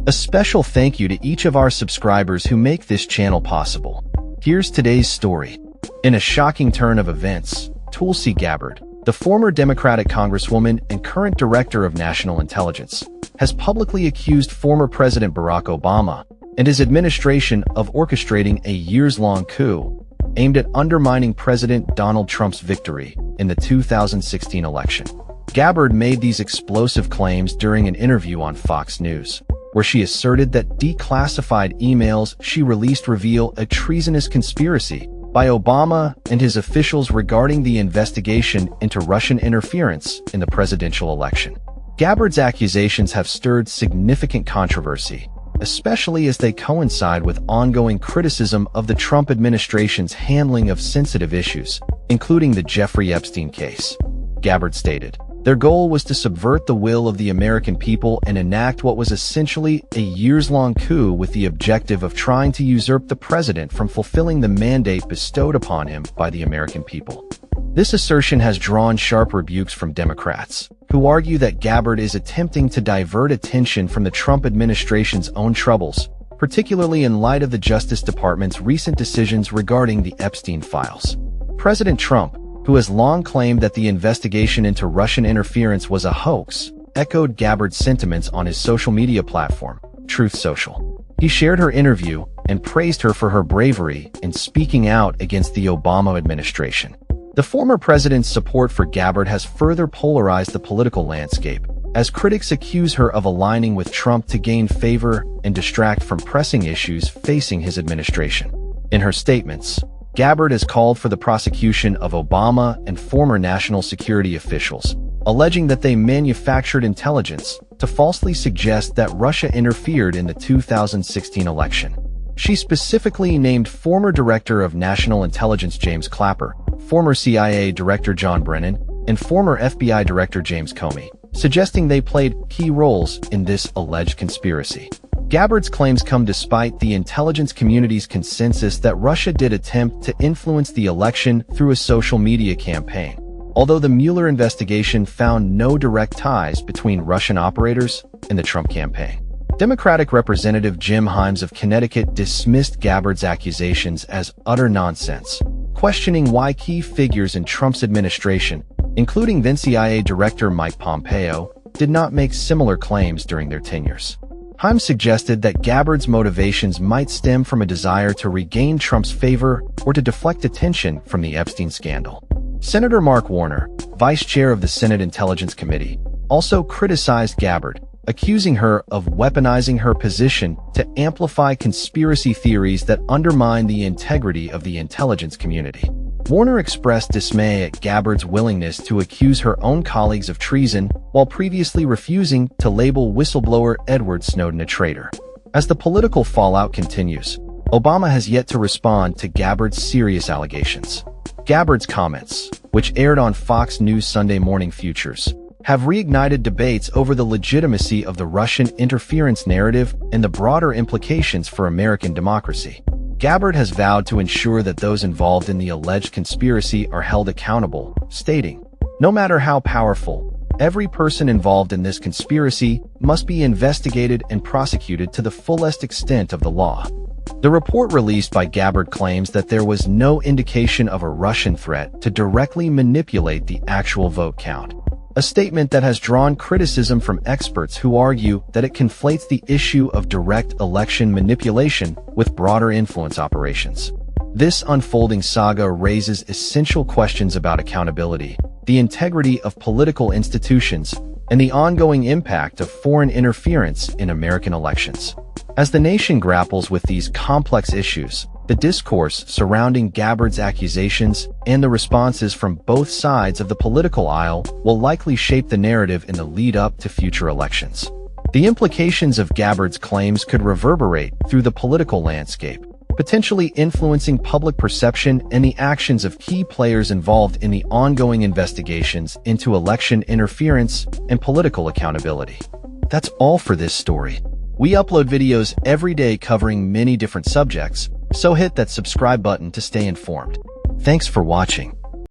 A special thank you to each of our subscribers who make this channel possible. Here's today's story. In a shocking turn of events, Tulsi Gabbard, the former Democratic congresswoman and current director of national intelligence, has publicly accused former President Barack Obama and his administration of orchestrating a years-long coup aimed at undermining President Donald Trump's victory in the 2016 election. Gabbard made these explosive claims during an interview on Fox News, where she asserted that declassified emails she released reveal a treasonous conspiracy by Obama and his officials regarding the investigation into Russian interference in the presidential election. Gabbard's accusations have stirred significant controversy, especially as they coincide with ongoing criticism of the Trump administration's handling of sensitive issues, including the Jeffrey Epstein case. Gabbard stated, "Their goal was to subvert the will of the American people and enact what was essentially a years-long coup with the objective of trying to usurp the president from fulfilling the mandate bestowed upon him by the American people." This assertion has drawn sharp rebukes from Democrats, who argue that Gabbard is attempting to divert attention from the Trump administration's own troubles, particularly in light of the Justice Department's recent decisions regarding the Epstein files. President Trump, who has long claimed that the investigation into Russian interference was a hoax, echoed Gabbard's sentiments on his social media platform, Truth Social. He shared her interview and praised her for her bravery in speaking out against the Obama administration. The former president's support for Gabbard has further polarized the political landscape, as critics accuse her of aligning with Trump to gain favor and distract from pressing issues facing his administration. In her statements, Gabbard has called for the prosecution of Obama and former national security officials, alleging that they manufactured intelligence to falsely suggest that Russia interfered in the 2016 election. She specifically named former Director of National Intelligence James Clapper, former CIA Director John Brennan, and former FBI Director James Comey, suggesting they played key roles in this alleged conspiracy. Gabbard's claims come despite the intelligence community's consensus that Russia did attempt to influence the election through a social media campaign, although the Mueller investigation found no direct ties between Russian operators and the Trump campaign. Democratic Representative Jim Himes of Connecticut dismissed Gabbard's accusations as utter nonsense, questioning why key figures in Trump's administration, including then CIA Director Mike Pompeo, did not make similar claims during their tenures. Himes suggested that Gabbard's motivations might stem from a desire to regain Trump's favor or to deflect attention from the Epstein scandal. Senator Mark Warner, vice chair of the Senate Intelligence Committee, also criticized Gabbard, accusing her of weaponizing her position to amplify conspiracy theories that undermine the integrity of the intelligence community. Warner expressed dismay at Gabbard's willingness to accuse her own colleagues of treason while previously refusing to label whistleblower Edward Snowden a traitor. As the political fallout continues, Obama has yet to respond to Gabbard's serious allegations. Gabbard's comments, which aired on Fox News Sunday Morning Futures, have reignited debates over the legitimacy of the Russian interference narrative and the broader implications for American democracy. Gabbard has vowed to ensure that those involved in the alleged conspiracy are held accountable, stating, "No matter how powerful, every person involved in this conspiracy must be investigated and prosecuted to the fullest extent of the law." The report released by Gabbard claims that there was no indication of a Russian threat to directly manipulate the actual vote count, a statement that has drawn criticism from experts who argue that it conflates the issue of direct election manipulation with broader influence operations. This unfolding saga raises essential questions about accountability, the integrity of political institutions, and the ongoing impact of foreign interference in American elections. As the nation grapples with these complex issues, the discourse surrounding Gabbard's accusations and the responses from both sides of the political aisle will likely shape the narrative in the lead-up to future elections. The implications of Gabbard's claims could reverberate through the political landscape, potentially influencing public perception and the actions of key players involved in the ongoing investigations into election interference and political accountability. That's all for this story. We upload videos every day covering many different subjects, so hit that subscribe button to stay informed. Thanks for watching.